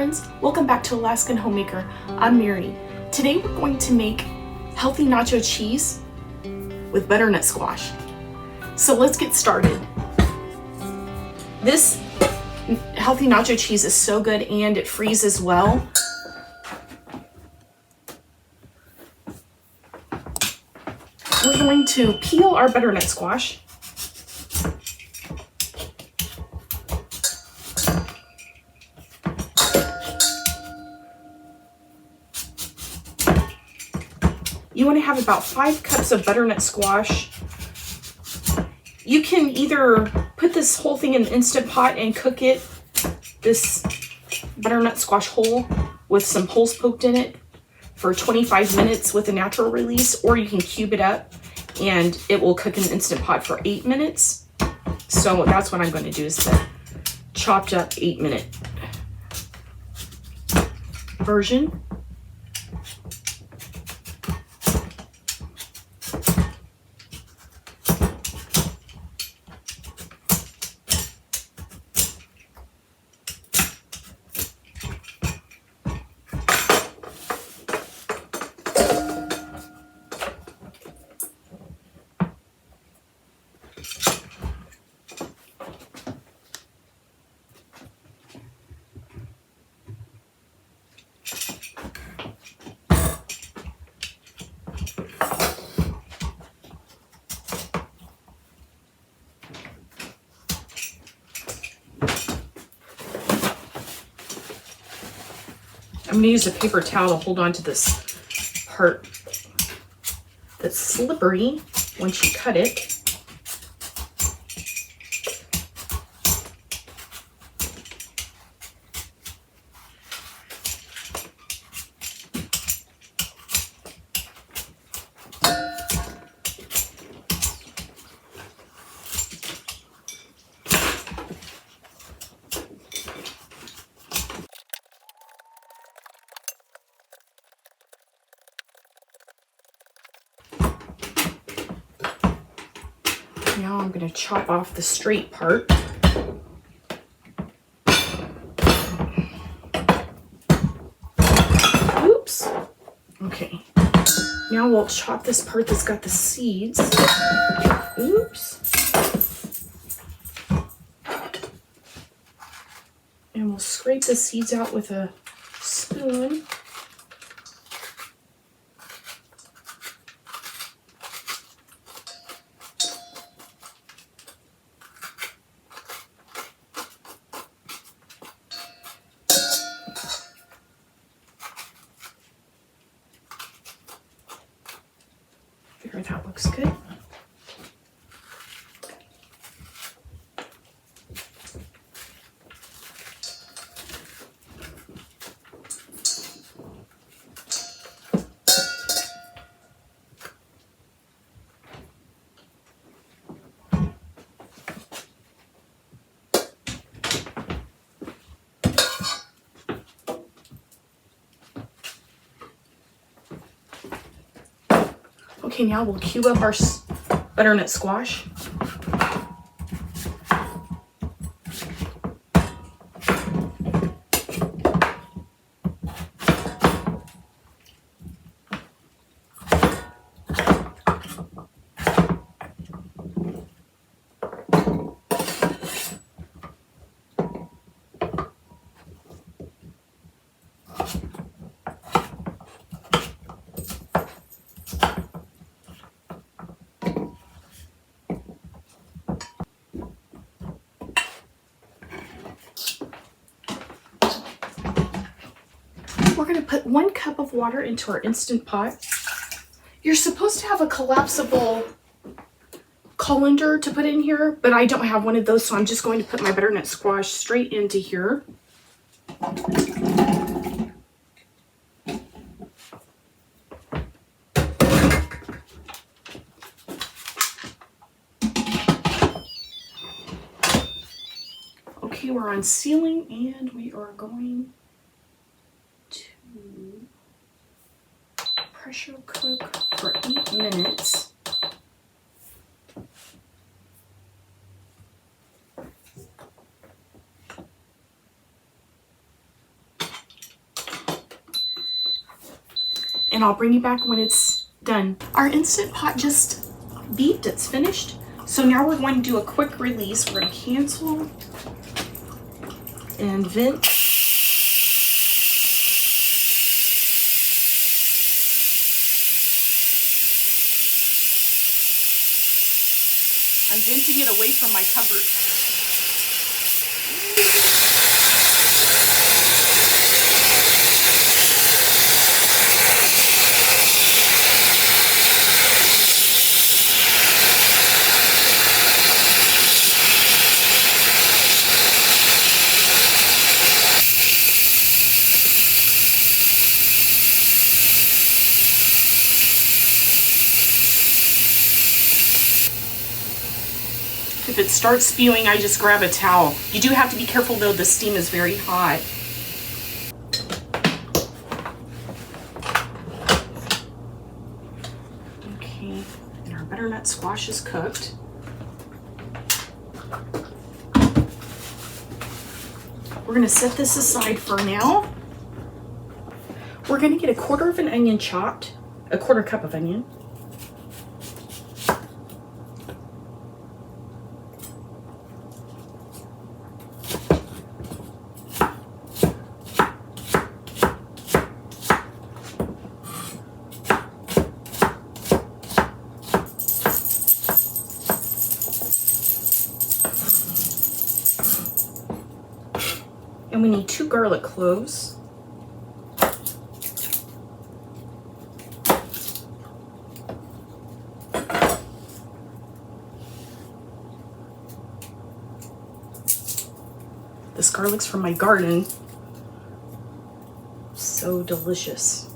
friends, welcome back to Alaskan Homemaker. I'm Mary. Today we're going to make healthy nacho cheese with butternut squash. So let's get started. This healthy nacho cheese is so good and it freezes well. We're going to peel our butternut squash. You want to have about 5 cups of butternut squash. You can either put this whole thing in the Instant Pot and cook it, this butternut squash whole, with some holes poked in it for 25 minutes with a natural release, or you can cube it up and it will cook in the Instant Pot for 8 minutes. So that's what I'm going to do, is the chopped up 8-minute version. I'm going to use a paper towel to hold on to this part that's slippery once you cut it. Now I'm going to chop off the straight part. Oops. Okay. Now we'll chop this part that's got the seeds. Oops. And we'll scrape the seeds out with a spoon. Figure that looks good. Okay, now we'll cube up our butternut squash. We're going to put 1 cup of water into our Instant Pot. You're supposed to have a collapsible colander to put in here, but I don't have one of those, so I'm just going to put my butternut squash straight into here. Okay, we're on sealing and we are going to pressure cook for 8 minutes. and I'll bring you back when it's done. Our Instant Pot just beeped, it's finished. So now we're going to do a quick release. We're going to cancel and vent. I'm venting it away from my cupboard. If it starts spewing, I just grab a towel. You do have to be careful though, the steam is very hot. Okay, and our butternut squash is cooked. We're gonna set this aside for now. We're gonna get a quarter of an onion chopped, a quarter cup of onion. And we need 2 garlic cloves. This garlic's from my garden. So delicious.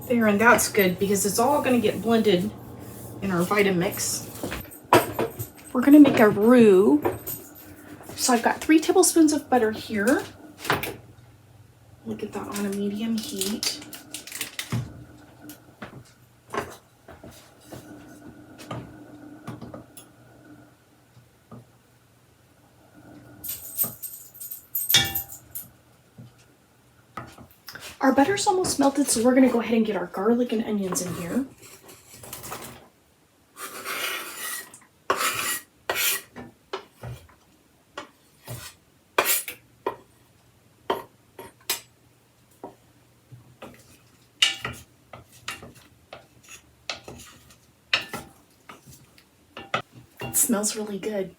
There, and that's good because it's all going to get blended in our Vitamix. We're going to make a roux. So I've got 3 tablespoons of butter here. We'll get that on a medium heat. Our butter's almost melted, so we're going to go ahead and get our garlic and onions in here. It smells really good.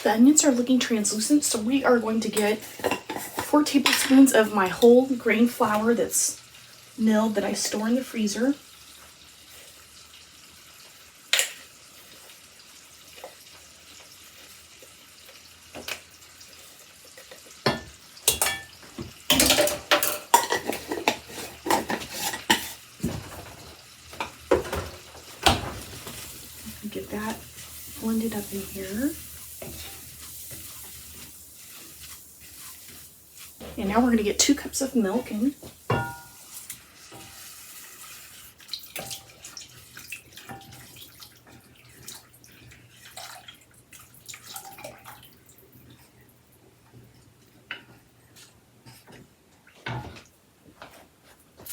The onions are looking translucent, so we are going to get 4 tablespoons of my whole grain flour that's milled that I store in the freezer. Get that blended up in here. And now we're going to get 2 cups of milk in.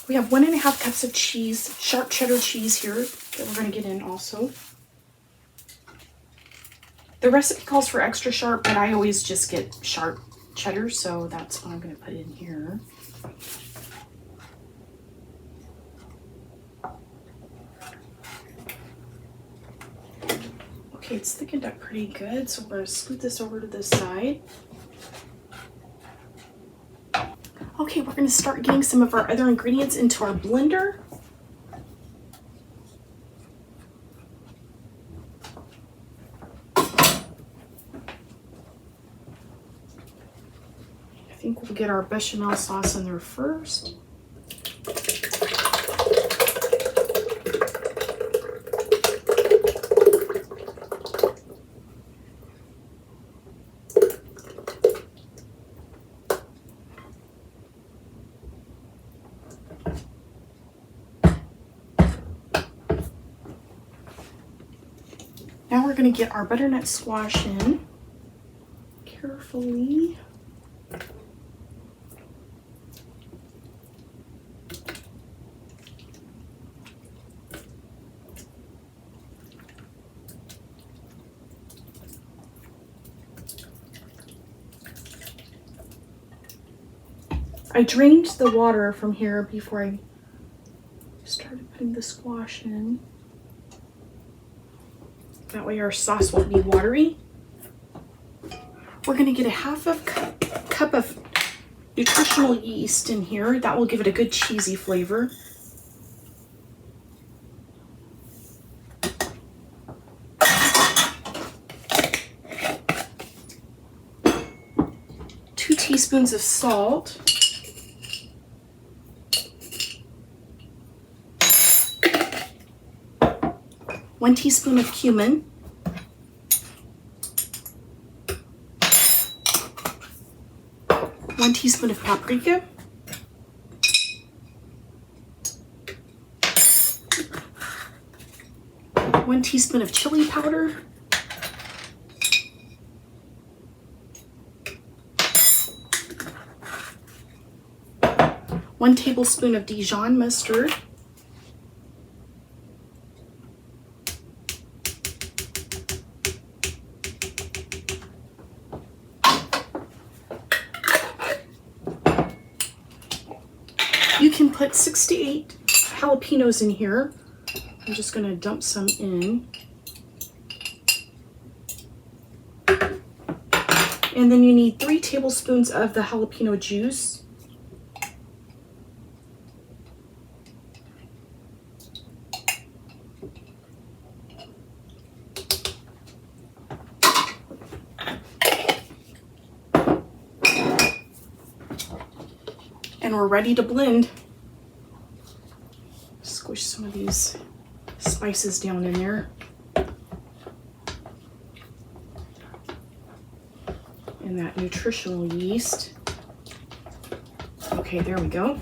We have 1.5 cups of cheese, sharp cheddar cheese here that we're going to get in also. The recipe calls for extra sharp, but I always just get sharp cheddar, so that's what I'm going to put in here. Okay, it's thickened up pretty good, so we're going to scoot this over to this side. Okay, we're going to start getting some of our other ingredients into our blender. I think we'll get our bechamel sauce in there first. Now we're going to get our butternut squash in carefully. I drained the water from here before I started putting the squash in. That way our sauce won't be watery. We're going to get a half cup of nutritional yeast in here. That will give it a good cheesy flavor. Two teaspoons of salt. 1 teaspoon of cumin, 1 teaspoon of paprika, 1 teaspoon of chili powder, 1 tablespoon of Dijon mustard, you can put 6 to 8 jalapenos in here. I'm just going to dump some in. And then you need 3 tablespoons of the jalapeno juice. And we're ready to blend. Squish some of these spices down in there. And that nutritional yeast. Okay, there we go.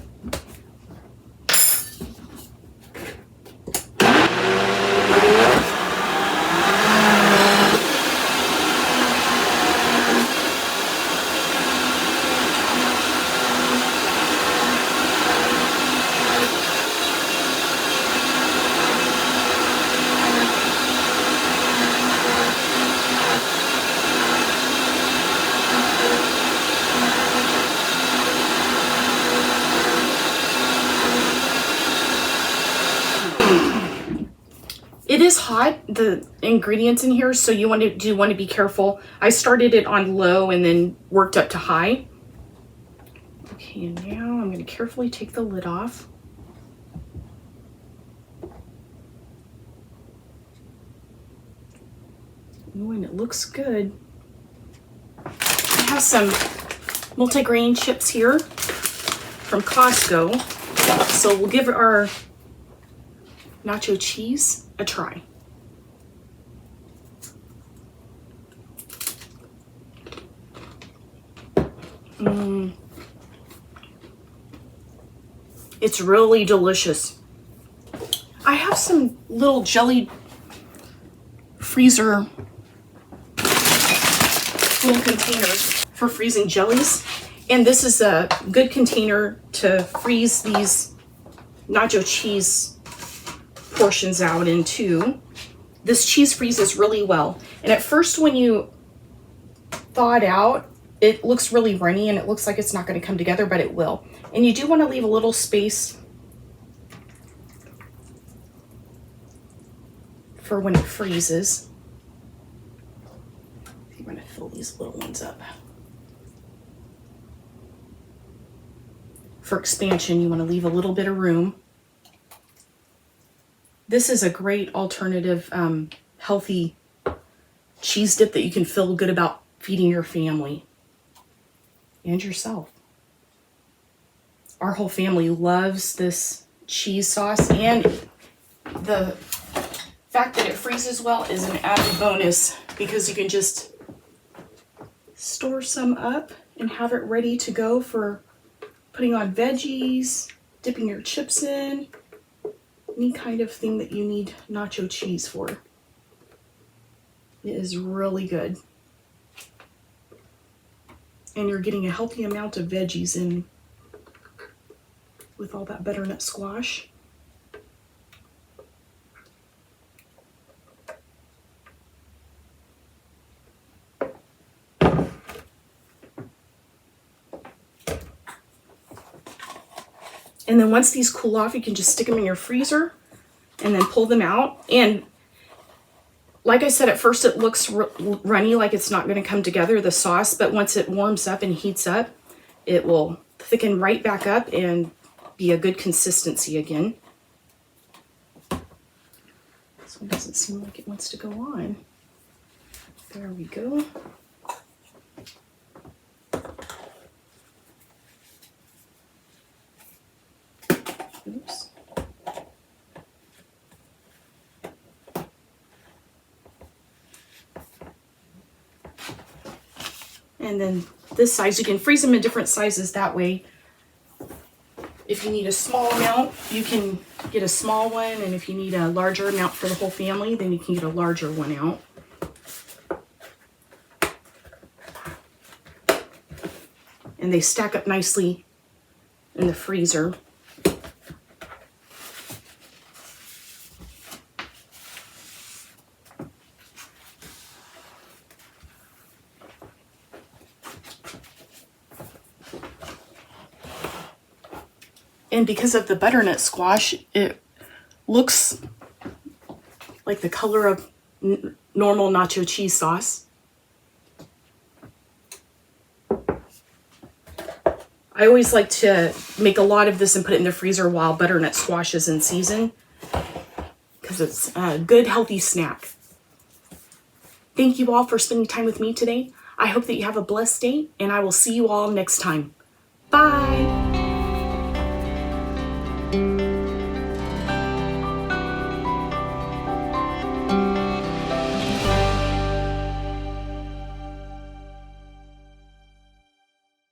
It is hot, the ingredients in here, so you want to be careful. I started it on low and then worked up to high. Okay, and now I'm going to carefully take the lid off. Ooh, and it looks good. I have some multigrain chips here from Costco, so we'll give our nacho cheese a try. It's really delicious. I have some little jelly freezer little containers for freezing jellies, and this is a good container to freeze these nacho cheese portions out in too. This cheese freezes really well. And at first when you thaw it out, it looks really runny and it looks like it's not going to come together, but it will. And you do want to leave a little space for when it freezes. I'm going to fill these little ones up. For expansion, you want to leave a little bit of room. This is a great alternative, healthy cheese dip that you can feel good about feeding your family and yourself. Our whole family loves this cheese sauce, and the fact that it freezes well is an added bonus because you can just store some up and have it ready to go for putting on veggies, dipping your chips in, any kind of thing that you need nacho cheese for. It is really good. And you're getting a healthy amount of veggies in with all that butternut squash. And then once these cool off, you can just stick them in your freezer and then pull them out. And like I said, at first it looks runny, like it's not going to come together, the sauce, but once it warms up and heats up, it will thicken right back up and be a good consistency again. This one doesn't seem like it wants to go on. There we go. Oops. And then this size, you can freeze them in different sizes that way. If you need a small amount, you can get a small one, and if you need a larger amount for the whole family, then you can get a larger one out. And they stack up nicely in the freezer. And because of the butternut squash, it looks like the color of normal nacho cheese sauce. I always like to make a lot of this and put it in the freezer while butternut squash is in season, because it's a good, healthy snack. Thank you all for spending time with me today. I hope that you have a blessed day, and I will see you all next time. Bye!